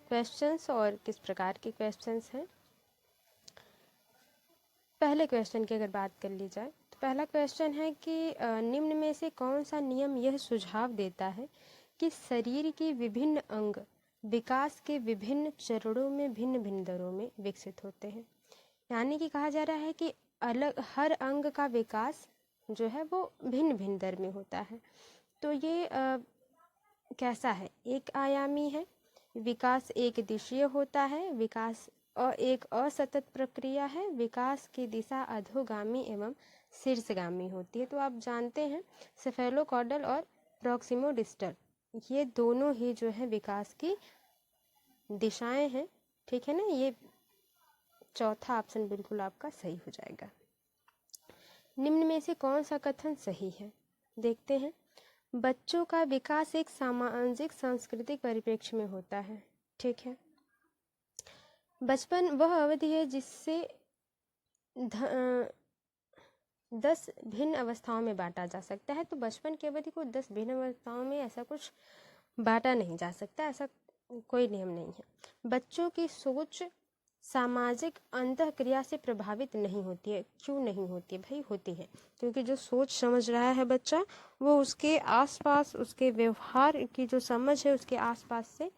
Questions और किस प्रकार के क्वेश्चंस हैं। पहले क्वेश्चन की अगर बात कर ली जाए तो पहला क्वेश्चन है कि निम्न में से कौन सा नियम यह सुझाव देता है कि शरीर के विभिन्न अंग विकास के विभिन्न चरणों में भिन्न भिन्न दरों में विकसित होते हैं। यानी कि कहा जा रहा है कि अलग हर अंग का विकास जो है वो भिन्न भिन्न दर में होता है। तो ये कैसा है, एक आयामी है, विकास एक दिशीय होता है, विकास एक असतत प्रक्रिया है, विकास की दिशा अधोगामी एवं शीर्षगामी होती है। तो आप जानते हैं सेफेलोकॉर्डल और प्रॉक्सिमोडिस्टल ये दोनों ही जो है विकास की दिशाएं हैं, ठीक है ना। ये चौथा ऑप्शन बिल्कुल आपका सही हो जाएगा। निम्न में से कौन सा कथन सही है, देखते हैं। बच्चों का विकास एक सामाजिक सांस्कृतिक परिप्रेक्ष्य में होता है, ठीक है। बचपन वह अवधि है जिससे 10 भिन्न अवस्थाओं में बांटा जा सकता है। तो बचपन की अवधि को 10 भिन्न अवस्थाओं में ऐसा कुछ बांटा नहीं जा सकता, ऐसा कोई नियम नहीं है। बच्चों की सोच सामाजिक अंतःक्रिया से प्रभावित नहीं होती है। क्यों नहीं होती है भाई? होती है, क्योंकि जो सोच समझ रहा है बच्चा वो उसके आसपास, उसके व्यवहार की जो समझ है उसके आसपास से,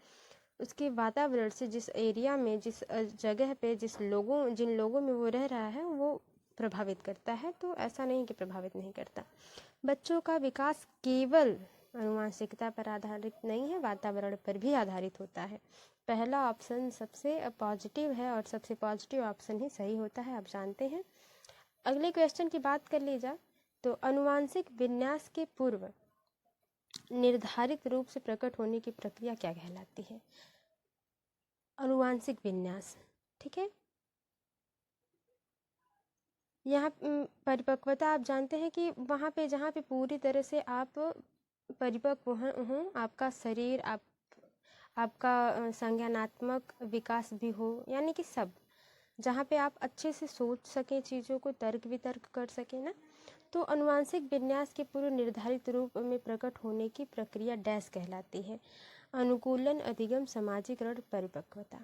उसके वातावरण से, जिस एरिया में, जिस जगह पे, जिन लोगों में वो रह रहा है वो प्रभावित करता है। तो ऐसा नहीं कि प्रभावित नहीं करता। बच्चों का विकास केवल आनुवंशिकता पर आधारित नहीं है, वातावरण पर भी आधारित होता है। पहला ऑप्शन सबसे पॉजिटिव है और सबसे पॉजिटिव ऑप्शन ही सही होता है, आप जानते हैं। अगले क्वेश्चन की बात कर ली जाए तो आनुवंशिक विन्यास के पूर्व निर्धारित रूप से प्रकट होने की प्रक्रिया क्या कहलाती है? आनुवंशिक विन्यास, ठीक है। यहाँ परिपक्वता आप जानते हैं कि वहाँ पे जहाँ पे पूरी तरह से आप परिपक्व हों, आपका शरीर, आपका संज्ञानात्मक विकास भी हो, यानी कि सब, जहाँ पे आप अच्छे से सोच सकें, चीज़ों को तर्क वितर्क कर सकें ना। तो आनुवंशिक विन्यास के पूर्व निर्धारित रूप में प्रकट होने की प्रक्रिया डैश कहलाती है? अनुकूलन, अधिगम, समाजीकरण, परिपक्वता।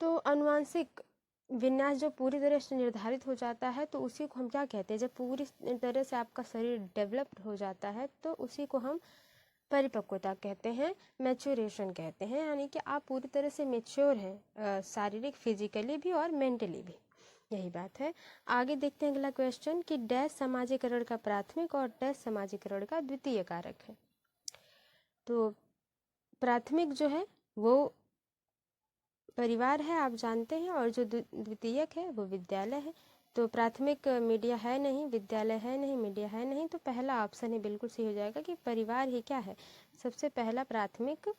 तो आनुवंशिक विन्यास जो पूरी तरह से निर्धारित हो जाता है तो उसी को हम क्या कहते हैं? जब पूरी तरह से आपका शरीर डेवलप्ड हो जाता है तो उसी को हम परिपक्वता कहते हैं, मैच्योरेशन कहते हैं। यानी कि आप पूरी तरह से मेच्योर हैं, शारीरिक, फिजिकली भी और मेंटली भी, यही बात है। आगे देखते हैं अगला क्वेश्चन कि डैश समाजीकरण का प्राथमिक और डैश समाजीकरण का द्वितीय कारक है। तो प्राथमिक जो है वो परिवार है, आप जानते हैं, और जो द्वितीयक है वो विद्यालय है। तो प्राथमिक मीडिया है नहीं, विद्यालय है नहीं, मीडिया है नहीं, तो पहला ऑप्शन ही बिल्कुल सही हो जाएगा कि परिवार ही क्या है, सबसे पहला प्राथमिक,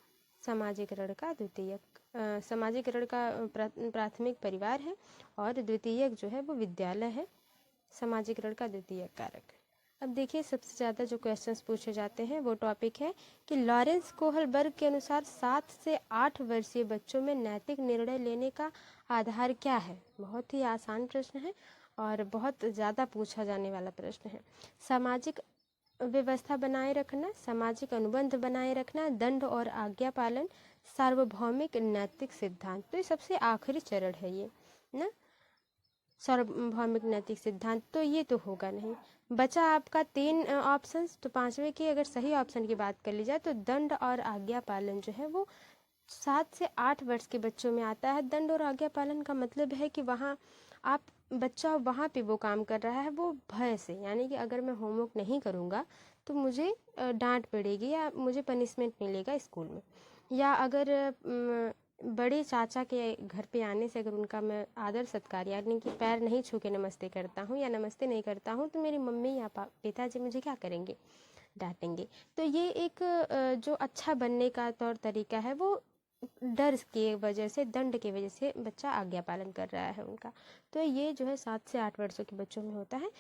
समाजीकरण का द्वितीयक, समाजीकरण का प्राथमिक परिवार है और द्वितीयक जो है वो विद्यालय है, समाजीकरण का द्वितीयक कारक। अब देखिए सबसे ज़्यादा जो क्वेश्चंस पूछे जाते हैं वो टॉपिक है कि लॉरेंस कोहलबर्ग के अनुसार 7 से 8 वर्षीय बच्चों में नैतिक निर्णय लेने का आधार क्या है? बहुत ही आसान प्रश्न है और बहुत ज़्यादा पूछा जाने वाला प्रश्न है। सामाजिक व्यवस्था बनाए रखना, सामाजिक अनुबंध बनाए रखना, दंड और आज्ञा पालन, सार्वभौमिक नैतिक सिद्धांत। तो ये सबसे आखिरी चरण है ये ना, सार्वभौमिक नैतिक सिद्धांत। तो ये तो होगा नहीं। बचा आपका 3 ऑप्शंस। तो पांचवे की अगर सही ऑप्शन की बात कर ली जाए तो दंड और आज्ञा पालन जो है वो 7 से 8 वर्ष के बच्चों में आता है। दंड और आज्ञा पालन का मतलब है कि वहाँ आप बच्चा वहाँ पे वो काम कर रहा है वो भय से, यानी कि अगर मैं होमवर्क नहीं करूँगा तो मुझे डांट पड़ेगी या मुझे पनिशमेंट मिलेगा स्कूल में, या अगर बड़े चाचा के घर पे आने से अगर उनका मैं आदर सत्कार यानी कि पैर नहीं छू के नमस्ते करता हूँ या नमस्ते नहीं करता हूँ तो मेरी मम्मी या पिताजी मुझे क्या करेंगे? डांटेंगे। तो ये एक जो अच्छा बनने का तौर तरीका है वो डर की वजह से, दंड की वजह से बच्चा आज्ञा पालन कर रहा है उनका। तो ये जो है 7 से 8 वर्षों के बच्चों में होता है,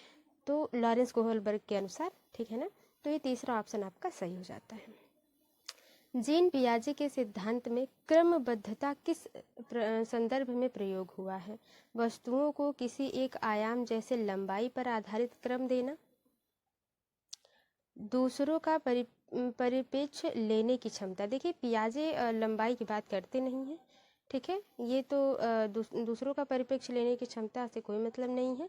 तो लॉरेंस कोहलबर्ग के अनुसार, ठीक है ना। तो ये तीसरा ऑप्शन आपका सही हो जाता है। जीन पियाजे के सिद्धांत में क्रमबद्धता किस संदर्भ में प्रयोग हुआ है? वस्तुओं को किसी एक आयाम जैसे लंबाई पर आधारित क्रम देना, दूसरों का परिप्रेक्ष्य लेने की क्षमता। देखिए पियाजे लंबाई की बात करते नहीं हैं, ठीक है, ये तो दूसरों का परिप्रेक्ष्य लेने की क्षमता से कोई मतलब नहीं है।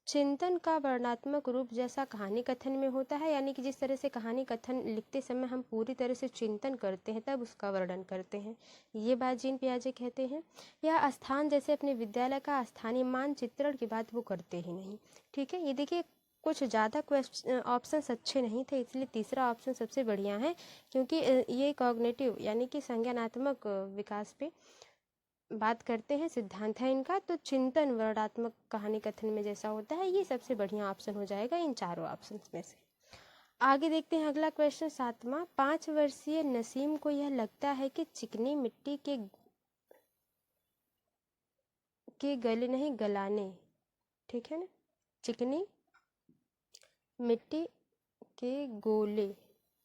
चिंतन का वर्णनात्मक रूप जैसा कहानी कथन में होता है, यानी कि जिस तरह से कहानी कथन लिखते समय हम पूरी तरह से चिंतन करते हैं तब उसका वर्णन करते हैं, ये बात जीन पियाजे कहते हैं। या स्थान जैसे अपने विद्यालय का स्थानीय मानचित्रण की बात वो करते ही नहीं, ठीक है। ये देखिए कुछ ज़्यादा क्वेश्चन ऑप्शंस अच्छे नहीं थे, इसलिए तीसरा ऑप्शन सबसे बढ़िया है, क्योंकि ये कॉग्निटिव यानी कि संज्ञानात्मक विकास पे बात करते हैं, सिद्धांत है इनका। तो चिंतन वर्णनात्मक कहानी कथन में जैसा होता है, ये सबसे बढ़िया ऑप्शन हो जाएगा इन चारों ऑप्शन में से। आगे देखते हैं अगला क्वेश्चन 7वां। 5 वर्षीय नसीम को यह लगता है कि चिकनी मिट्टी के गले नहीं गलाने, ठीक है ना, चिकनी मिट्टी के गोले,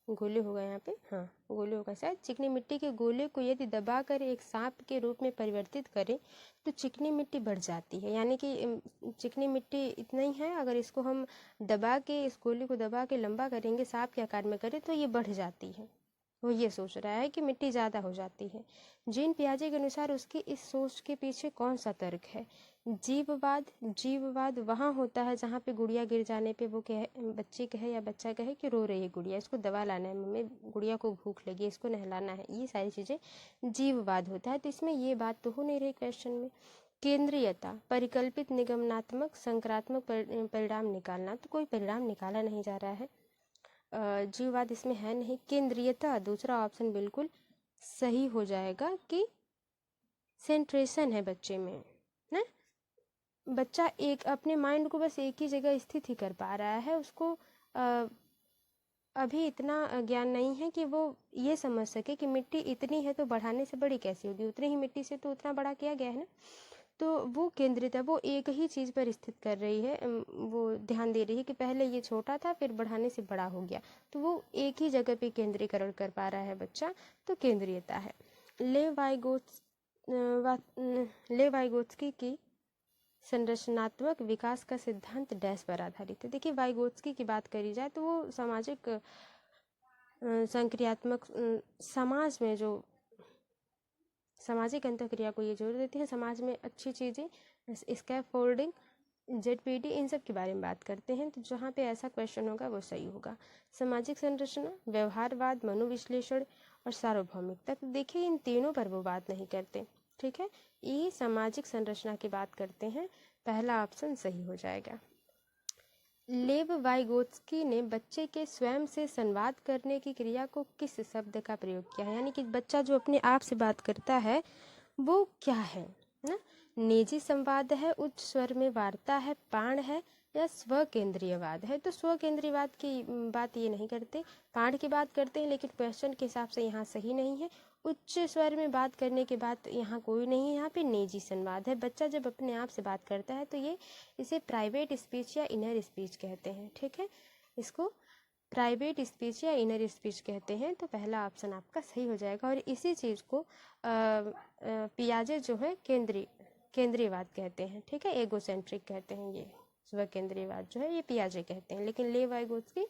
गोले होगा यहाँ पे, हाँ गोले होगा शायद। चिकनी मिट्टी के गोले को यदि दबाकर एक सांप के रूप में परिवर्तित करें तो चिकनी मिट्टी बढ़ जाती है, यानी कि चिकनी मिट्टी इतना ही है, अगर इसको हम दबा के, इस गोले को दबा के लंबा करेंगे, सांप के आकार में करें तो ये बढ़ जाती है। वो ये सोच रहा है कि मिट्टी ज़्यादा हो जाती है। जीन पियाजे के अनुसार उसकी इस सोच के पीछे कौन सा तर्क है? जीववाद वहाँ होता है जहाँ पे गुड़िया गिर जाने पे वो कहे, बच्ची कहे या बच्चा कहे कि रो रही है गुड़िया, इसको दवा लाना है मम्मी, गुड़िया को भूख लगी, इसको नहलाना है, ये सारी चीज़ें जीववाद होता है। तो इसमें ये बात तो हो नहीं रही क्वेश्चन में। केंद्रीयता, परिकल्पित निगमनात्मक संक्रात्मक परिणाम निकालना, तो कोई परिणाम निकाला नहीं जा रहा है, जीववाद इसमें है नहीं। केंद्रीयता, दूसरा ऑप्शन बिल्कुल सही हो जाएगा कि सेंट्रेशन है बच्चे में ना, बच्चा एक अपने माइंड को बस एक ही जगह स्थित ही कर पा रहा है, उसको अभी इतना ज्ञान नहीं है कि वो ये समझ सके कि मिट्टी इतनी है तो बढ़ाने से बड़ी कैसी होगी, उतनी ही मिट्टी से तो उतना बड़ा किया गया है ना। तो वो केंद्रित है, वो एक ही चीज़ पर स्थित कर रही है, वो ध्यान दे रही है कि पहले ये छोटा था फिर बढ़ाने से बड़ा हो गया, तो वो एक ही जगह पे केंद्रीकरण कर पा रहा है बच्चा, तो केंद्रीयता है। लेवाइगोत्स्की की संरचनात्मक विकास का सिद्धांत डैश पर आधारित है। देखिए वाइगोत्स्की की बात करी जाए तो वो सामाजिक संक्रियात्मक समाज में जो सामाजिक अंतःक्रिया को ये जोड़ देती है, समाज में अच्छी चीज़ें, स्कैफोल्डिंग, ZPD, इन सब के बारे में बात करते हैं। तो जहाँ पे ऐसा क्वेश्चन होगा वो सही होगा। सामाजिक संरचना, व्यवहारवाद, मनोविश्लेषण और सार्वभौमिकता, तो देखिए इन तीनों पर वो बात नहीं करते, ठीक है, ये सामाजिक संरचना की बात करते हैं, पहला ऑप्शन सही हो जाएगा। लेव वाइगोत्स्की ने बच्चे के स्वयं से संवाद करने की क्रिया को किस शब्द का प्रयोग किया है, यानी कि बच्चा जो अपने आप से बात करता है वो क्या है ना, निजी संवाद है, उच्च स्वर में वार्ता है, पाण है, या स्व केंद्रीयवाद है। तो स्व केंद्रीयवाद की बात ये नहीं करते, पाण की बात करते हैं, लेकिन क्वेश्चन के हिसाब से यहाँ सही नहीं है। उच्च स्वर में बात करने के बाद यहाँ कोई नहीं है, यहाँ पे निजी संवाद है। बच्चा जब अपने आप से बात करता है तो ये इसे प्राइवेट स्पीच या इनर स्पीच कहते हैं, ठीक है, इसको प्राइवेट स्पीच या इनर स्पीच कहते हैं। तो पहला ऑप्शन आपका सही हो जाएगा। और इसी चीज़ को पियाजे जो है केंद्रीयवाद कहते हैं, ठीक है, एगोसेंट्रिक कहते हैं, ये स्व केंद्रीयवाद जो है ये पियाजे कहते हैं, लेकिन लेव वाइगोत्स्की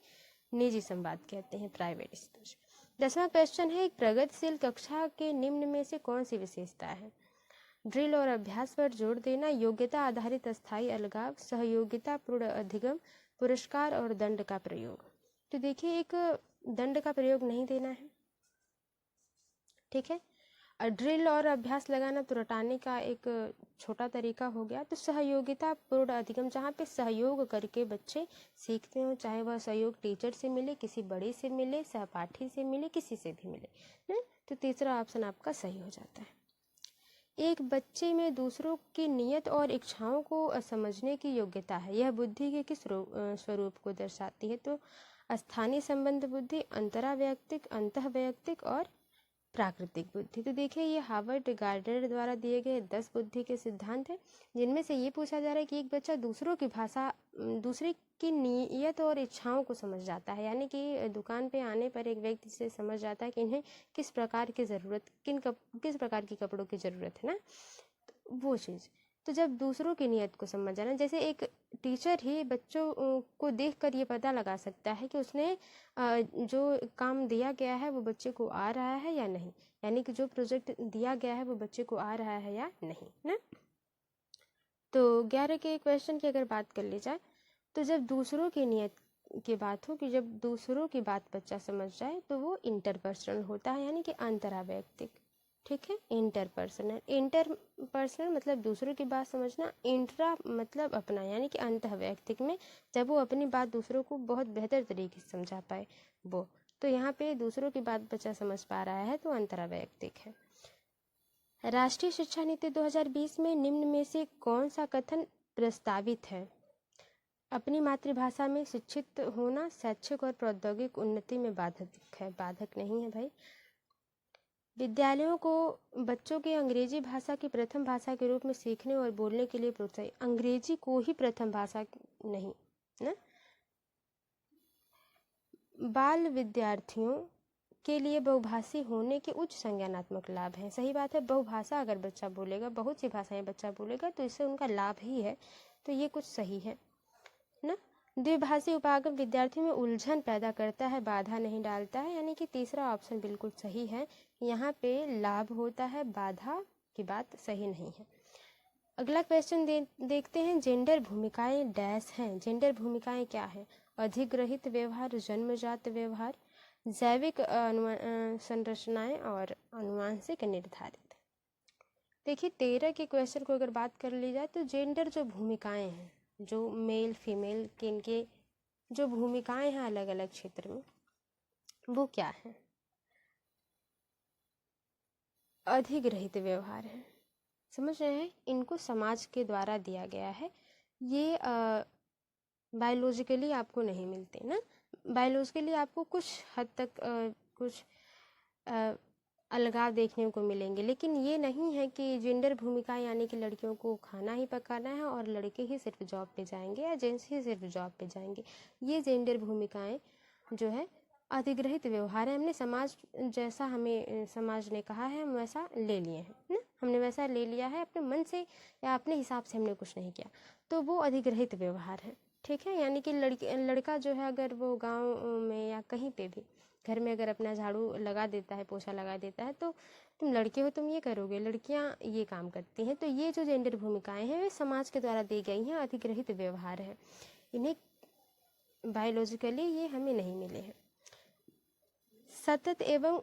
निजी संवाद कहते हैं, प्राइवेट स्पीच। 10वां क्वेश्चन है, एक प्रगतिशील कक्षा के निम्न में से कौन सी विशेषता है? ड्रिल और अभ्यास पर जोर देना, योग्यता आधारित अस्थायी अलगाव, सहयोगिता पूर्ण अधिगम, पुरस्कार और दंड का प्रयोग। तो देखिए एक दंड का प्रयोग नहीं देना है, ठीक है, ड्रिल और अभ्यास लगाना तो रटाने का एक छोटा तरीका हो गया। तो सहयोगिता पूर्ण अधिगम, जहाँ पे सहयोग करके बच्चे सीखते हो, चाहे वह सहयोग टीचर से मिले, किसी बड़े से मिले, सहपाठी से मिले, किसी से भी मिले ना, तो तीसरा ऑप्शन आपका सही हो जाता है। एक बच्चे में दूसरों की नियत और इच्छाओं को समझने की योग्यता है, यह बुद्धि के किस स्वरूप को दर्शाती है? तो स्थानीय संबंध बुद्धि, अंतरावैयक्तिक, अंतःवैयक्तिक और प्राकृतिक बुद्धि। तो देखिए ये हार्वर्ड गार्डनर द्वारा दिए गए 10 बुद्धि के सिद्धांत हैं, जिनमें से ये पूछा जा रहा है कि एक बच्चा दूसरों की भाषा, दूसरे की नीयत और इच्छाओं को समझ जाता है, यानी कि दुकान पे आने पर एक व्यक्ति से समझ जाता है कि इन्हें किस प्रकार की ज़रूरत, किस प्रकार की कपड़ों की ज़रूरत है ना, वो चीज़। तो जब दूसरों की नीयत को समझ जाना, जैसे एक टीचर ही बच्चों को देखकर ये पता लगा सकता है कि उसने जो काम दिया गया है वो बच्चे को आ रहा है या नहीं, यानी कि जो प्रोजेक्ट दिया गया है वो बच्चे को आ रहा है या नहीं ना। तो 11 के क्वेश्चन की अगर बात कर ली जाए, तो जब दूसरों की नीयत की बात हो, कि जब दूसरों की बात बच्चा समझ जाए तो वो इंटरपर्सनल होता है, यानी कि अंतरावैयक्तिक। ठीक है, इंटरपर्सनल मतलब दूसरों की बात समझना, इंट्रा मतलब अपना, यानी कि अंतःवैयक्तिक में जब वो अपनी बात दूसरों को बहुत बेहतर तरीके से समझा पाए वो, तो यहाँ पे दूसरों की बात बच्चा समझ पा रहा है तो अंतरावैयक्तिक है। राष्ट्रीय शिक्षा नीति 2020 में निम्न में से कौन सा कथन प्रस्तावित है? अपनी मातृभाषा में शिक्षित होना शैक्षिक और प्रौद्योगिक उन्नति में बाधक है। बाधक नहीं है भाई। विद्यालयों को बच्चों के अंग्रेजी भाषा की प्रथम भाषा के रूप में सीखने और बोलने के लिए प्रोत्साहित, अंग्रेजी को ही प्रथम भाषा नहीं ना। बाल विद्यार्थियों के लिए बहुभाषी होने के उच्च संज्ञानात्मक लाभ हैं। सही बात है, बहुभाषा अगर बच्चा बोलेगा, बहुत सी भाषाएं बच्चा बोलेगा तो इससे उनका लाभ ही है, तो ये कुछ सही है ना। द्विभाषी उपागम विद्यार्थियों में उलझन पैदा करता है, बाधा नहीं डालता है, यानी कि तीसरा ऑप्शन बिल्कुल सही है। यहाँ पे लाभ होता है, बाधा की बात सही नहीं है। अगला क्वेश्चन देखते हैं। जेंडर भूमिकाएं डैश हैं। जेंडर भूमिकाएं क्या है? अधिग्रहित व्यवहार, जन्मजात व्यवहार, जैविक संरचनाएं और आनुवांशिक निर्धारित। देखिए 13 के क्वेश्चन को अगर बात कर ली जाए तो जेंडर जो भूमिकाएं हैं, जो मेल फीमेल के इनके जो भूमिकाएं हैं अलग अलग क्षेत्र में, वो क्या है? अधिग्रहित व्यवहार है। समझ रहे हैं, इनको समाज के द्वारा दिया गया है। ये बायोलॉजिकली आपको नहीं मिलते ना। बायोलॉजिकली आपको कुछ हद तक कुछ अलगाव देखने को मिलेंगे, लेकिन ये नहीं है कि जेंडर भूमिका यानी कि लड़कियों को खाना ही पकाना है और लड़के ही सिर्फ जॉब पे जाएंगे या जेंट्स ही सिर्फ जॉब पे जाएंगे। ये जेंडर भूमिकाएं जो है अधिग्रहित व्यवहार है। हमने समाज जैसा हमें समाज ने कहा है हम वैसा ले लिए हैं ना, हमने वैसा ले लिया है अपने मन से या अपने हिसाब से, हमने कुछ नहीं किया, तो वो अधिग्रहित व्यवहार है। ठीक है, यानी कि लड़का जो है अगर वो गांव में या कहीं पे भी घर में अगर अपना झाड़ू लगा देता है, पोछा लगा देता है, तो तुम लड़के हो तुम ये करोगे, लड़कियां ये काम करती हैं। तो ये जो जेंडर भूमिकाएं हैं वे समाज के द्वारा दी गई हैं, अधिग्रहित व्यवहार है। इन्हें बायोलॉजिकली ये हमें नहीं मिले हैं। सतत एवं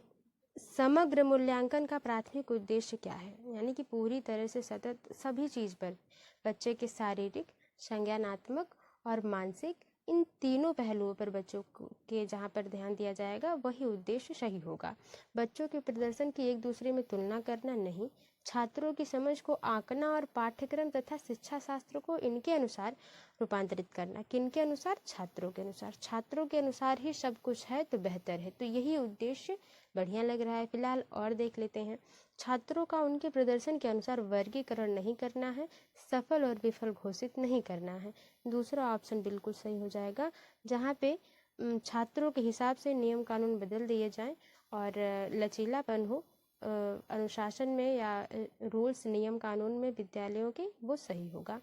समग्र मूल्यांकन का प्राथमिक उद्देश्य क्या है? यानी कि पूरी तरह से सतत सभी चीज़ पर बच्चे के शारीरिक, संज्ञानात्मक और मानसिक इन तीनों पहलुओं पर बच्चों के जहाँ पर ध्यान दिया जाएगा वही उद्देश्य सही होगा। बच्चों के प्रदर्शन की एक दूसरे में तुलना करना नहीं, छात्रों की समझ को आंकना और पाठ्यक्रम तथा शिक्षा शास्त्र को इनके अनुसार रूपांतरित करना। किनके अनुसार? छात्रों के अनुसार। छात्रों के अनुसार ही सब कुछ है तो बेहतर है, तो यही उद्देश्य बढ़िया लग रहा है। फिलहाल और देख लेते हैं। छात्रों का उनके प्रदर्शन के अनुसार वर्गीकरण नहीं करना है, सफल और विफल घोषित नहीं करना है। दूसरा ऑप्शन बिल्कुल सही हो जाएगा, जहाँ पे छात्रों के हिसाब से नियम कानून बदल दिए जाएं और लचीलापन हो अनुशासन में या रूल्स नियम कानून में विद्यालयों के, वो सही होगा।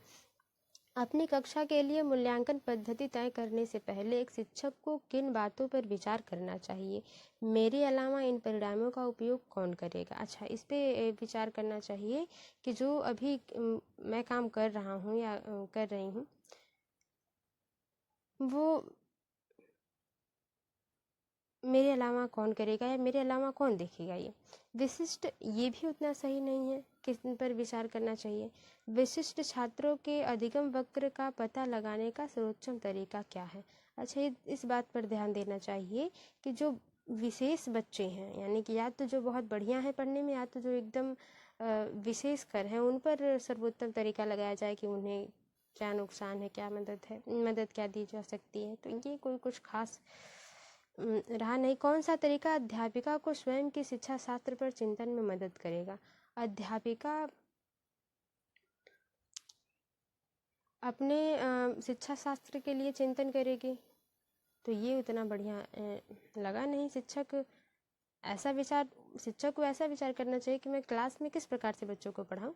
अपनी कक्षा के लिए मूल्यांकन पद्धति तय करने से पहले एक शिक्षक को किन बातों पर विचार करना चाहिए? मेरे अलावा इन परिणामों का उपयोग कौन करेगा? अच्छा, इस पे विचार करना चाहिए कि जो अभी मैं काम कर रहा हूँ या कर रही हूँ वो मेरे अलावा कौन करेगा या मेरे अलावा कौन देखेगा। ये विशिष्ट, ये भी उतना सही नहीं है, किस पर विचार करना चाहिए। विशिष्ट छात्रों के अधिगम वक्र का पता लगाने का सर्वोत्तम तरीका क्या है? अच्छा, ये इस बात पर ध्यान देना चाहिए कि जो विशेष बच्चे हैं, यानी कि या तो जो बहुत बढ़िया है पढ़ने में या तो जो एकदम विशेष कर हैं, उन पर सर्वोत्तम तरीका लगाया जाए कि उन्हें क्या नुकसान है, क्या मदद क्या दी जा सकती है। तो ये कोई कुछ खास रहा नहीं। कौन सा तरीका अध्यापिका को स्वयं की शिक्षा शास्त्र पर चिंतन में मदद करेगा? अध्यापिका अपने शिक्षा शास्त्र के लिए चिंतन करेगी, तो ये उतना बढ़िया लगा नहीं। शिक्षक को ऐसा विचार करना चाहिए कि मैं क्लास में किस प्रकार से बच्चों को पढ़ाऊँ,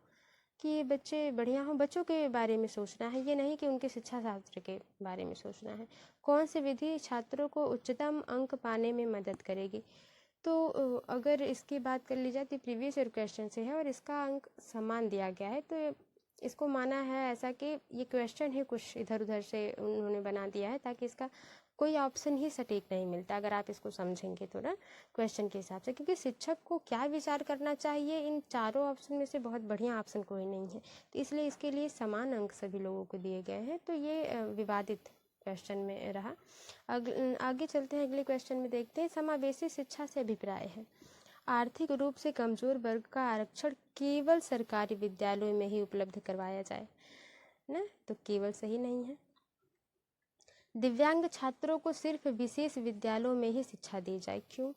कि ये बच्चे बढ़िया हों, बच्चों के बारे में सोचना है, ये नहीं कि उनके शिक्षा शास्त्र के बारे में सोचना है। कौन सी विधि छात्रों को उच्चतम अंक पाने में मदद करेगी? तो अगर इसकी बात कर ली जाए तो प्रीवियस ईयर क्वेश्चन से है और इसका अंक समान दिया गया है, तो इसको माना है ऐसा कि ये क्वेश्चन ही कुछ इधर उधर से उन्होंने बना दिया है ताकि इसका कोई ऑप्शन ही सटीक नहीं मिलता अगर आप इसको समझेंगे तो ना क्वेश्चन के हिसाब से, क्योंकि शिक्षक को क्या विचार करना चाहिए इन चारों ऑप्शन में से बहुत बढ़िया ऑप्शन कोई नहीं है, तो इसलिए इसके लिए समान अंक सभी लोगों को दिए गए हैं। तो ये विवादित क्वेश्चन में रहा। आगे चलते हैं, अगले क्वेश्चन में देखते हैं। समावेशी शिक्षा से अभिप्राय है, आर्थिक रूप से कमजोर वर्ग का आरक्षण केवल सरकारी विद्यालयों में ही उपलब्ध करवाया जाए ना, तो केवल सही नहीं है। दिव्यांग छात्रों को सिर्फ विशेष विद्यालयों में ही शिक्षा दी जाए, क्यों?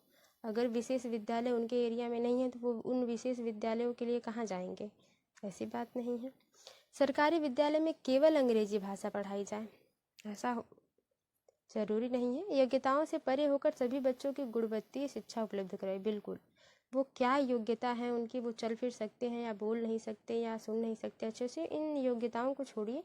अगर विशेष विद्यालय उनके एरिया में नहीं है तो वो उन विशेष विद्यालयों के लिए कहाँ जाएंगे? ऐसी बात नहीं है। सरकारी विद्यालय में केवल अंग्रेजी भाषा पढ़ाई जाए, ऐसा जरूरी नहीं है। योग्यताओं से परे होकर सभी बच्चों की गुणवत्तीय शिक्षा उपलब्ध कराए, बिल्कुल। वो क्या योग्यता है उनकी, वो चल फिर सकते हैं या बोल नहीं सकते या सुन नहीं सकते अच्छे से, इन योग्यताओं को छोड़िए,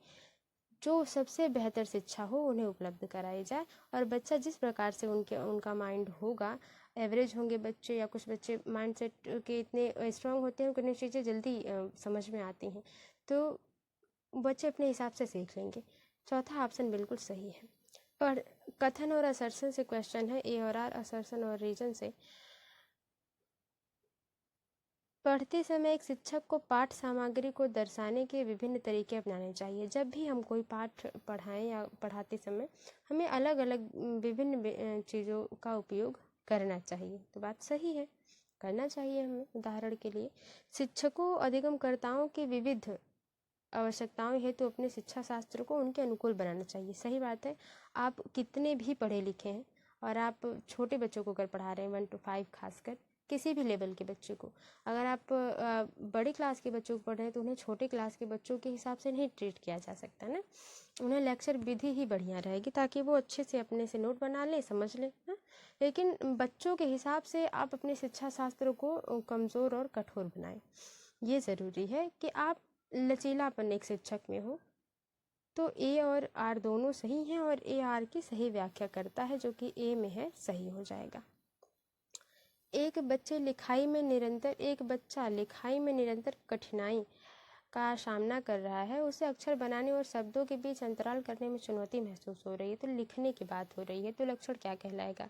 जो सबसे बेहतर शिक्षा हो उन्हें उपलब्ध कराई जाए। और बच्चा जिस प्रकार से उनका माइंड होगा, एवरेज होंगे बच्चे या कुछ बच्चे माइंड सेट के इतने स्ट्रांग होते हैं, उन्हें चीज़ें जल्दी समझ में आती हैं, तो बच्चे अपने हिसाब से सीख लेंगे। चौथा ऑप्शन बिल्कुल सही है। पर कथन और असर्शन से क्वेश्चन है, ए और आर, असर्शन और रीजन से। पढ़ते समय एक शिक्षक को पाठ सामग्री को दर्शाने के विभिन्न तरीके अपनाने चाहिए। जब भी हम कोई पाठ पढ़ाएं या पढ़ाते समय हमें अलग अलग विभिन्न चीज़ों का उपयोग करना चाहिए, तो बात सही है, करना चाहिए हमें। उदाहरण के लिए, शिक्षकों अधिगमकर्ताओं की विविध आवश्यकताओं हेतु अपने शिक्षा शास्त्र को उनके अनुकूल बनाना चाहिए। सही बात है, आप कितने भी पढ़े लिखे हैं और आप छोटे बच्चों को अगर पढ़ा रहे हैं 1 to 5, खासकर किसी भी लेवल के बच्चे को, अगर आप बड़ी क्लास के बच्चों को पढ़ रहे हैं तो उन्हें छोटे क्लास के बच्चों के हिसाब से नहीं ट्रीट किया जा सकता ना। उन्हें लेक्चर विधि ही बढ़िया रहेगी ताकि वो अच्छे से अपने से नोट बना लें, समझ लें ना। लेकिन बच्चों के हिसाब से आप अपने शिक्षा शास्त्र को कमज़ोर और कठोर बनाएं। ये ज़रूरी है कि आप लचीलापन एक शिक्षक में हो। तो ए और आर दोनों सही हैं और ए आर की सही व्याख्या करता है, जो कि ए में है, सही हो जाएगा। एक बच्चा लिखाई में निरंतर कठिनाई का सामना कर रहा है, उसे अक्षर बनाने और शब्दों के बीच अंतराल करने में चुनौती महसूस हो रही है, तो लिखने की बात हो रही है, तो लक्षण क्या कहलाएगा?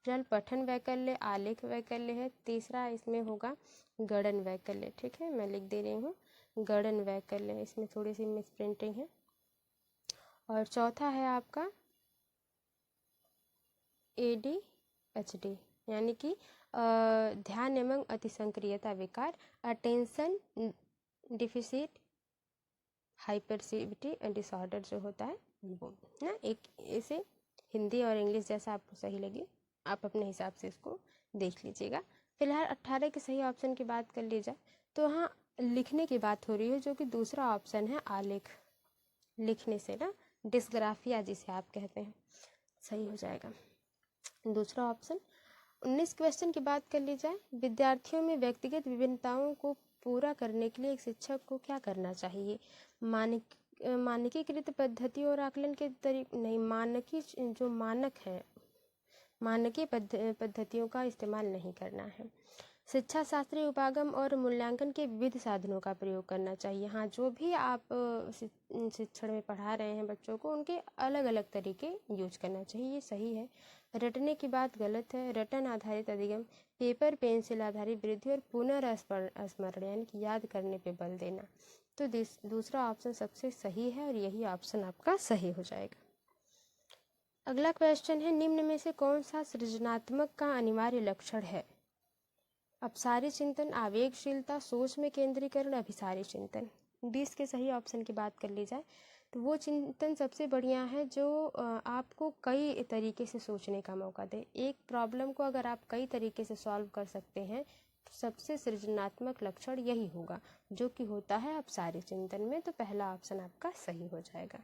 फिलहाल पठन वैकल्य, आलेख वैकल्य है। तीसरा इसमें होगा गणन वैकल्य। ठीक है, मैं लिख दे रही हूँ गणन वैकल्य, इसमें थोड़ी सी मिस प्रिंटिंग है। और चौथा है आपका ADHD, यानी कि ध्यान एवं अतिसंक्रियता विकार, अटेंशन डिफिसिट हाइपरसिविटी डिसऑर्डर जो होता है वो ना। एक इसे हिंदी और इंग्लिश जैसा आपको सही लगे आप अपने हिसाब से इसको देख लीजिएगा। फिलहाल 18 के सही ऑप्शन की बात कर ली जाए तो हाँ, लिखने की बात हो रही है, जो कि दूसरा ऑप्शन है आलेख, लिखने से ना, डिस्ग्राफिया जिसे आप कहते हैं, सही हो जाएगा दूसरा ऑप्शन। 19 क्वेश्चन की बात कर ली जाए, विद्यार्थियों में व्यक्तिगत विभिन्नताओं को पूरा करने के लिए एक शिक्षक को क्या करना चाहिए? मानकीकृत पद्धति और आकलन के तरीके नहीं, मानकीय पद्धतियों का इस्तेमाल नहीं करना है। शिक्षा शास्त्रीय उपागम और मूल्यांकन के विविध साधनों का प्रयोग करना चाहिए। हाँ, जो भी आप शिक्षण में पढ़ा रहे हैं बच्चों को, उनके अलग अलग तरीके यूज करना चाहिए, ये सही है। रटने की बात गलत है। रटन आधारित अधिगम, पेपर पेंसिल आधारित वृद्धि और पुनर्स्मरण यानी कि याद करने पे बल देना, तो दूसरा ऑप्शन सबसे सही है और यही ऑप्शन आपका सही हो जाएगा। अगला क्वेश्चन है, निम्न में से कौन सा सृजनात्मक का अनिवार्य लक्षण है? अपसारी चिंतन, आवेगशीलता, सोच में केंद्रीकरण, अभिसारी चिंतन। 20 के सही ऑप्शन की बात कर ली जाए तो वो चिंतन सबसे बढ़िया है जो आपको कई तरीके से सोचने का मौका दे। एक प्रॉब्लम को अगर आप कई तरीके से सॉल्व कर सकते हैं तो सबसे सृजनात्मक लक्षण यही होगा, जो कि होता है अपसारी चिंतन में, तो पहला ऑप्शन आपका सही हो जाएगा।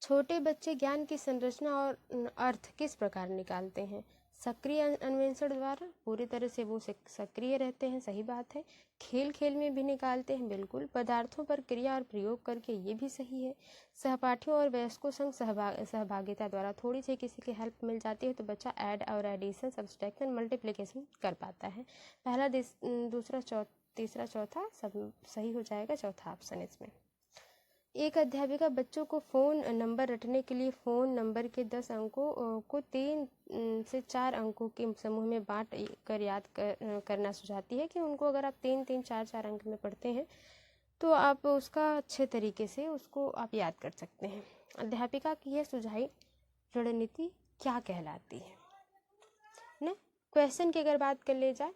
छोटे बच्चे ज्ञान की संरचना और अर्थ किस प्रकार निकालते हैं? सक्रिय अन्वेषण द्वारा, पूरी तरह से वो सक्रिय रहते हैं, सही बात है। खेल खेल में भी निकालते हैं, बिल्कुल। पदार्थों पर क्रिया और प्रयोग करके, ये भी सही है। सहपाठियों और वयस्कों संग सहभागिता द्वारा, थोड़ी सी किसी की हेल्प मिल जाती है तो बच्चा ऐड और एडिशन, सब्सट्रैक्शन, मल्टीप्लिकेशन कर पाता है। पहला, दूसरा, तीसरा, चौथा सब सही हो जाएगा, चौथा ऑप्शन इसमें। एक अध्यापिका बच्चों को फ़ोन नंबर रटने के लिए फ़ोन नंबर के 10 अंकों को 3 से 4 अंकों के समूह में बांट कर याद करना सुझाती है कि उनको अगर आप 3-3, 4-4 अंक में पढ़ते हैं तो आप उसका अच्छे तरीके से उसको आप याद कर सकते हैं। अध्यापिका की यह सुझाई रणनीति क्या कहलाती है ना। क्वेश्चन की अगर बात कर ले जाए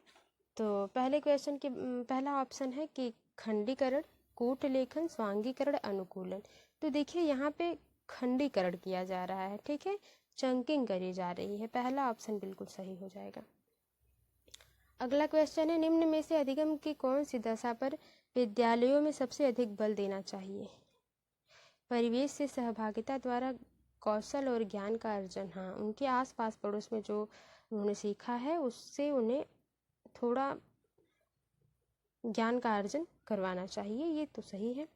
तो पहले क्वेश्चन की पहला ऑप्शन है कि खंडीकरण, कूट लेखन, स्वांगीकरण, अनुकूलन। तो देखिए यहाँ पे खंडीकरण किया जा रहा है, ठीक है, चंकिंग करी जा रही है। पहला ऑप्शन बिल्कुल सही हो जाएगा। अगला क्वेश्चन है, निम्न में से अधिगम की कौन सी दशा पर विद्यालयों में सबसे अधिक बल देना चाहिए? परिवेश से सहभागिता द्वारा कौशल और ज्ञान का अर्जन। हाँ, उनके आसपास पड़ोस में जो उन्होंने सीखा है उससे उन्हें थोड़ा ज्ञान का अर्जन करवाना चाहिए, ये तो सही है।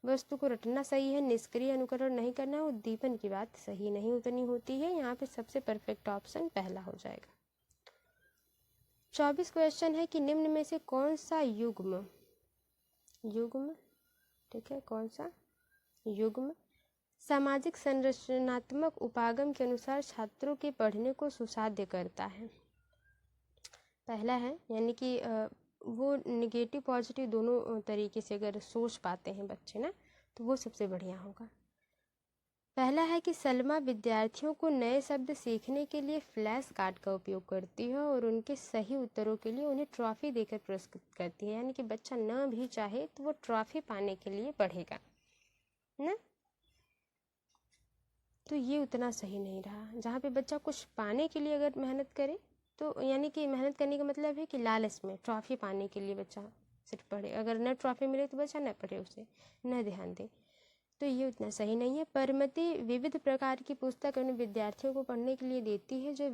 वस्तु को रटना सही है, निष्क्रिय अनुकरण नहीं करना, उद्दीपन की बात सही नहीं उतनी होती है। यहाँ पे सबसे परफेक्ट ऑप्शन पहला हो जाएगा। 24 क्वेश्चन है कि निम्न में से कौन सा युग्म, ठीक है, कौन सा युग्म सामाजिक संरचनात्मक उपागम के अनुसार छात्रों के पढ़ने को सुसाध्य करता है? पहला है, यानी कि वो निगेटिव पॉजिटिव दोनों तरीके से अगर सोच पाते हैं बच्चे ना, तो वो सबसे बढ़िया होगा। पहला है कि सलमा विद्यार्थियों को नए शब्द सीखने के लिए फ्लैश कार्ड का उपयोग करती है और उनके सही उत्तरों के लिए उन्हें ट्रॉफी देकर पुरस्कृत करती है। यानी कि बच्चा न भी चाहे तो वो ट्रॉफी पाने के लिए पढ़ेगा ना। तो ये उतना सही नहीं रहा। जहाँ पे बच्चा कुछ पाने के लिए अगर मेहनत करे तो, यानी कि मेहनत करने का मतलब है कि लालच में ट्रॉफी पाने के लिए बच्चा सिर्फ पढ़े, अगर न ट्रॉफी मिले तो बच्चा न पढ़े, उसे न ध्यान दे, तो ये उतना सही नहीं है। परमति विविध प्रकार की पुस्तक उन विद्यार्थियों को पढ़ने के लिए देती है जो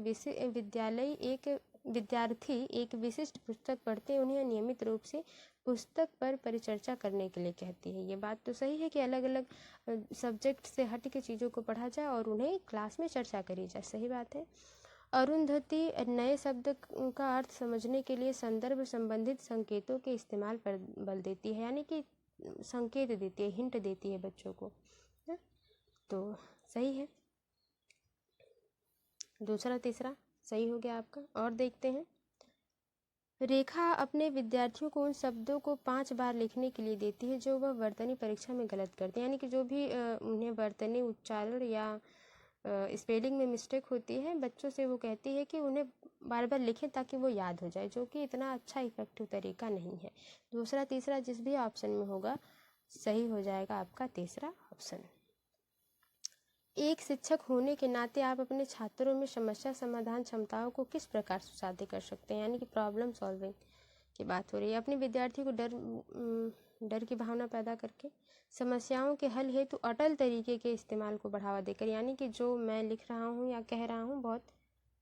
विद्यार्थी एक विशिष्ट पुस्तक पढ़ते हैं, उन्हें नियमित रूप से पुस्तक पर परिचर्चा करने के लिए कहती है। ये बात तो सही है कि अलग अलग सब्जेक्ट से हट के चीज़ों को पढ़ा जाए और उन्हें क्लास में चर्चा करी जाए, सही बात है। अरुंधति नए शब्द का अर्थ समझने के लिए संदर्भ संबंधित संकेतों के इस्तेमाल पर बल देती है, यानी कि संकेत देती है, हिंट देती है बच्चों को, है? तो सही है। दूसरा तीसरा सही हो गया आपका। और देखते हैं, रेखा अपने विद्यार्थियों को उन शब्दों को 5 बार लिखने के लिए देती है जो वह वर्तनी परीक्षा में गलत करते हैं, यानी कि जो भी उन्हें वर्तनी उच्चारण या स्पेलिंग में मिस्टेक होती है, बच्चों से वो कहती है कि उन्हें बार बार लिखें ताकि वो याद हो जाए, जो कि इतना अच्छा इफेक्टिव तरीका नहीं है। दूसरा तीसरा जिस भी ऑप्शन में होगा सही हो जाएगा आपका तीसरा ऑप्शन। एक शिक्षक होने के नाते आप अपने छात्रों में समस्या समाधान क्षमताओं को किस प्रकार सुसाध्य कर सकते हैं, यानी कि प्रॉब्लम सॉल्विंग की बात हो रही है। अपने विद्यार्थी को डर की भावना पैदा करके समस्याओं के हल हेतु अटल तरीके के इस्तेमाल को बढ़ावा देकर, यानी कि जो मैं लिख रहा हूँ या कह रहा हूँ, बहुत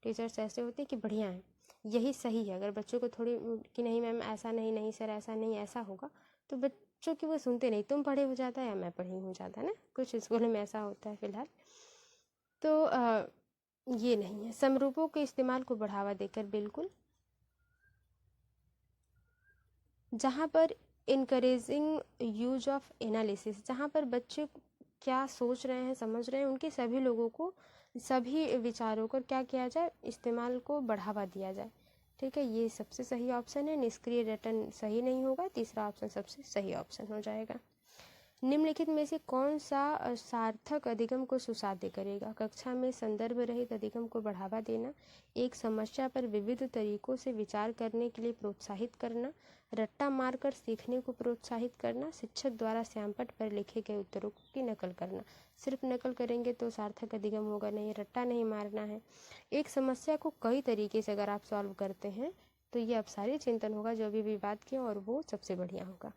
टीचर्स ऐसे होते हैं कि बढ़िया है, यही सही है। अगर बच्चों को थोड़ी कि नहीं मैम ऐसा नहीं, नहीं सर ऐसा नहीं, ऐसा होगा, तो बच्चों की वो सुनते नहीं, तुम पढ़े हो जाता है या मैं पढ़ी हो जाता है ना, कुछ स्कूलों में ऐसा होता है फिलहाल। तो ये नहीं है। समरूपों के इस्तेमाल को बढ़ावा देकर, बिल्कुल। जहाँ पर इनकरेजिंग यूज ऑफ एनालिसिस, जहाँ पर बच्चे क्या सोच रहे हैं, समझ रहे हैं, उनके सभी लोगों को, सभी विचारों को क्या किया जाए, इस्तेमाल को बढ़ावा दिया जाए, ठीक है। ये सबसे सही ऑप्शन है। निष्क्रिय रटन सही नहीं होगा, तीसरा ऑप्शन सबसे सही ऑप्शन हो जाएगा। निम्नलिखित में से कौन सा सार्थक अधिगम को सुसाध्य करेगा? कक्षा में संदर्भ रहित अधिगम को बढ़ावा देना, एक समस्या पर विविध तरीकों से विचार करने के लिए प्रोत्साहित करना, रट्टा मारकर सीखने को प्रोत्साहित करना, शिक्षक द्वारा श्यामपट्ट पर लिखे गए उत्तरों की नकल करना। सिर्फ नकल करेंगे तो सार्थक अधिगम होगा नहीं, रट्टा नहीं मारना है। एक समस्या को कई तरीके से अगर आप सॉल्व करते हैं तो ये अपसारी चिंतन होगा, जो भी बात किया, और वो सबसे बढ़िया होगा।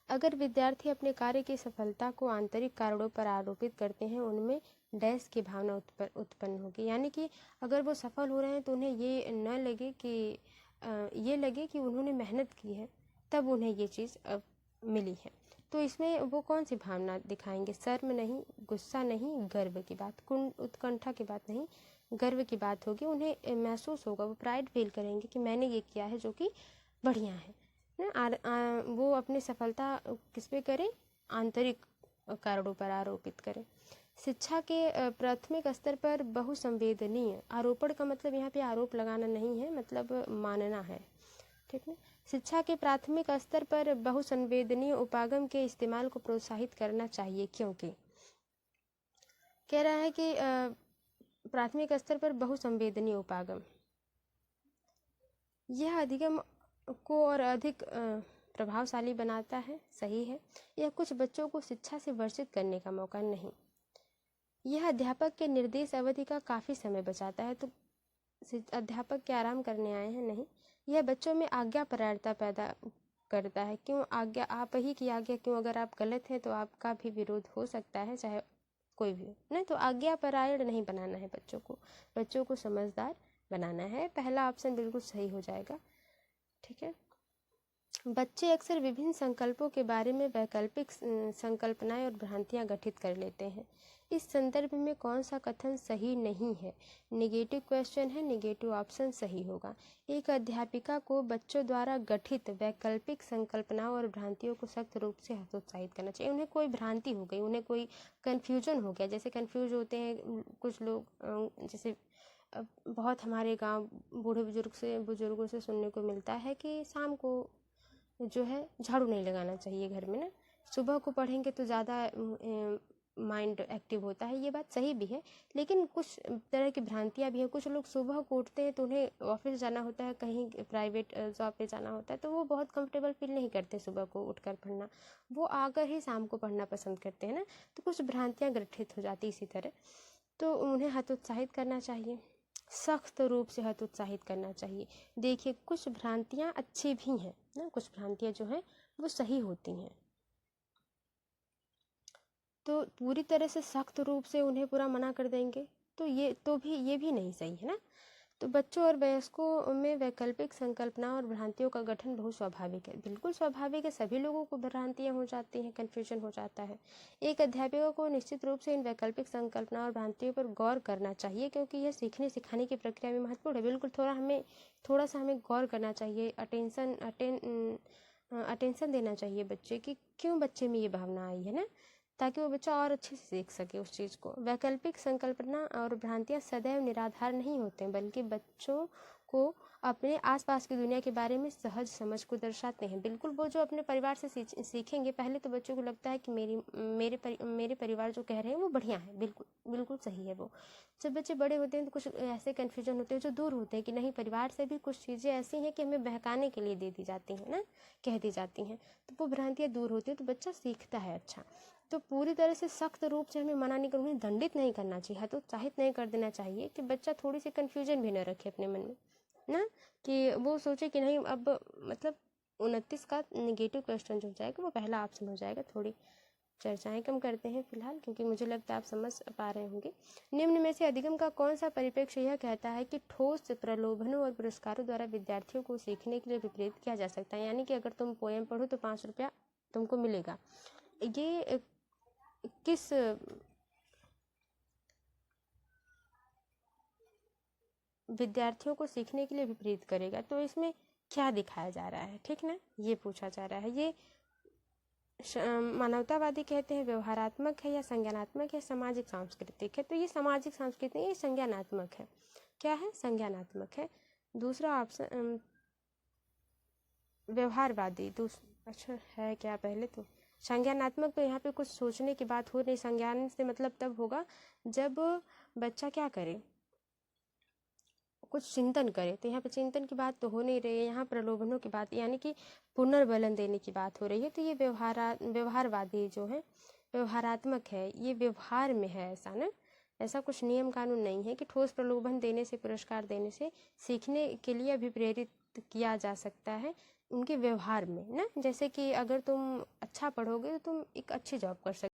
अगर विद्यार्थी अपने कार्य की सफलता को आंतरिक कारणों पर आरोपित करते हैं, उनमें डैश की भावना उत्पन्न होगी। यानी कि अगर वो सफल हो रहे हैं तो उन्हें ये न लगे कि ये लगे कि उन्होंने मेहनत की है, तब उन्हें ये चीज़ मिली है। तो इसमें वो कौन सी भावना दिखाएंगे? शर्म नहीं, गुस्सा नहीं, गर्व की बात, उत्कंठा की बात नहीं, गर्व की बात होगी। उन्हें महसूस होगा, वो प्राइड फील करेंगे कि मैंने ये किया है जो कि बढ़िया है ना। वो अपनी सफलता किस पे करें? आंतरिक कारणों पर आरोपित करें। शिक्षा के प्राथमिक स्तर पर बहुसंवेदनीय, आरोपण का मतलब यहाँ पे आरोप लगाना नहीं है, मतलब मानना है, ठीक है। शिक्षा के प्राथमिक स्तर पर बहुसंवेदनीय उपागम के इस्तेमाल को प्रोत्साहित करना चाहिए, क्योंकि कह रहा है कि प्राथमिक स्तर पर बहुसंवेदनीय उपागम, यह अधिगम को और अधिक प्रभावशाली बनाता है। सही है। यह कुछ बच्चों को शिक्षा से वंचित करने का मौका नहीं, यह अध्यापक के निर्देश अवधि का काफ़ी समय बचाता है। तो अध्यापक के आराम करने आए हैं, नहीं, यह बच्चों में आज्ञापरायणता पैदा करता है। क्यों आज्ञा? आप ही की आज्ञा क्यों? अगर आप गलत हैं तो आपका भी विरोध हो सकता है, चाहे कोई भी हो, नहीं। तो आज्ञापरायण नहीं बनाना है बच्चों को समझदार बनाना है। पहला ऑप्शन बिल्कुल सही हो जाएगा, ठीक है। बच्चे अक्सर विभिन्न संकल्पों के बारे में वैकल्पिक संकल्पनाएं और भ्रांतियां गठित कर लेते हैं। इस संदर्भ में कौन सा कथन सही नहीं है? नेगेटिव क्वेश्चन है, नेगेटिव ऑप्शन सही होगा। एक अध्यापिका को बच्चों द्वारा गठित वैकल्पिक संकल्पनाओं और भ्रांतियों को सख्त रूप से हतोत्साहित करना चाहिए। उन्हें कोई भ्रांति हो गई, उन्हें कोई कन्फ्यूजन हो गया, जैसे कन्फ्यूज होते हैं कुछ लोग, जैसे बहुत हमारे गाँव बूढ़े बुजुर्गों से सुनने को मिलता है कि शाम को जो है झाड़ू नहीं लगाना चाहिए घर में ना, सुबह को पढ़ेंगे तो ज़्यादा माइंड एक्टिव होता है। ये बात सही भी है, लेकिन कुछ तरह की भ्रांतियाँ भी हैं। कुछ लोग सुबह को उठते हैं तो उन्हें ऑफिस जाना होता है, कहीं प्राइवेट जॉब पे जाना होता है, तो वो बहुत कंफर्टेबल फील नहीं करते सुबह को उठकर पढ़ना, वो आकर ही शाम को पढ़ना पसंद करते हैं ना। तो कुछ भ्रांतियाँ गठित हो जाती इसी तरह, तो उन्हें हतोत्साहित करना चाहिए, सख्त रूप से हतोत्साहित करना चाहिए। देखिए कुछ भ्रांतियाँ अच्छी भी हैं ना, कुछ भ्रांतियाँ जो हैं वो सही होती हैं, तो पूरी तरह से सख्त रूप से उन्हें पूरा मना कर देंगे तो ये भी नहीं सही है ना। तो बच्चों और वयस्कों में वैकल्पिक संकल्पना और भ्रांतियों का गठन बहुत स्वाभाविक है, बिल्कुल स्वाभाविक है। सभी लोगों को भ्रांतियाँ हो जाती हैं, कन्फ्यूजन हो जाता है। एक अध्यापिका को निश्चित रूप से इन वैकल्पिक संकल्पना और भ्रांतियों पर गौर करना चाहिए, क्योंकि यह सीखने सिखाने की प्रक्रिया में महत्वपूर्ण है। बिल्कुल थोड़ा सा हमें गौर करना चाहिए, अटेंशन देना चाहिए बच्चे की, क्यों बच्चे में ये भावना आई है ना, ताकि वो बच्चा और अच्छे से सीख सके उस चीज़ को। वैकल्पिक संकल्पना और भ्रांतियाँ सदैव निराधार नहीं होते हैं, बल्कि बच्चों को अपने आसपास की दुनिया के बारे में सहज समझ को दर्शाते हैं। बिल्कुल वो जो अपने परिवार से सीखेंगे, पहले तो बच्चों को लगता है कि मेरे परिवार जो कह रहे हैं वो बढ़िया है, बिल्कुल सही है वो। जब बच्चे बड़े होते हैं तो कुछ ऐसे कन्फ्यूजन होते हैं जो दूर होते हैं कि नहीं, परिवार से भी कुछ चीज़ें ऐसी हैं कि हमें बहकाने के लिए दे दी जाती हैं ना, कह दी जाती हैं, तो वो भ्रांतियाँ दूर होती हैं, तो बच्चा सीखता है अच्छा। तो पूरी तरह से सख्त रूप से हमें मना नहीं कर, उन्हें दंडित नहीं करना चाहिए, हतोत्साहित नहीं कर देना चाहिए, कि बच्चा थोड़ी सी कन्फ्यूजन भी न रखे अपने मन में ना, कि वो सोचे कि नहीं अब मतलब 29 का नेगेटिव क्वेश्चन जो हो जाएगा वो पहला ऑप्शन हो जाएगा। थोड़ी चर्चाएं कम करते हैं फिलहाल, क्योंकि मुझे लगता है आप समझ पा रहे होंगे। निम्न में से अधिगम का कौन सा परिप्रेक्ष्य यह कहता है कि ठोस प्रलोभनों और पुरस्कारों द्वारा विद्यार्थियों को सीखने के लिए विपरीत किया जा सकता है? यानी कि अगर तुम पोएम पढ़ो तो 5 रुपया तुमको मिलेगा, ये किस विद्यार्थियों को सीखने के लिए विपरीत करेगा? तो इसमें क्या दिखाया जा रहा है, ठीक ना, ये पूछा जा रहा है। ये मानवतावादी कहते हैं व्यवहारात्मक है या संज्ञानात्मक है, सामाजिक सांस्कृतिक है? तो ये सामाजिक सांस्कृतिक, ये संज्ञानात्मक है। क्या है? संज्ञानात्मक है। दूसरा ऑप्शन व्यवहारवादी, अच्छा है क्या? पहले तो संज्ञानात्मक, तो यहाँ पे कुछ सोचने की बात हो नहीं। संज्ञान से मतलब तब होगा जब बच्चा क्या करे, कुछ चिंतन करे, तो यहाँ पे चिंतन की बात तो हो नहीं रही है, यहाँ प्रलोभनों की बात, यानी कि पुनर्बलन देने की बात हो रही है। तो ये व्यवहारवादी जो है, व्यवहारात्मक है, ये व्यवहार में है, ऐसा ना, ऐसा कुछ नियम कानून नहीं है कि ठोस प्रलोभन देने से, पुरस्कार देने से सीखने के लिए अभिप्रेरित किया जा सकता है। उनके व्यवहार में ना, जैसे कि अगर तुम अच्छा पढ़ोगे तो तुम एक अच्छी जॉब कर सकते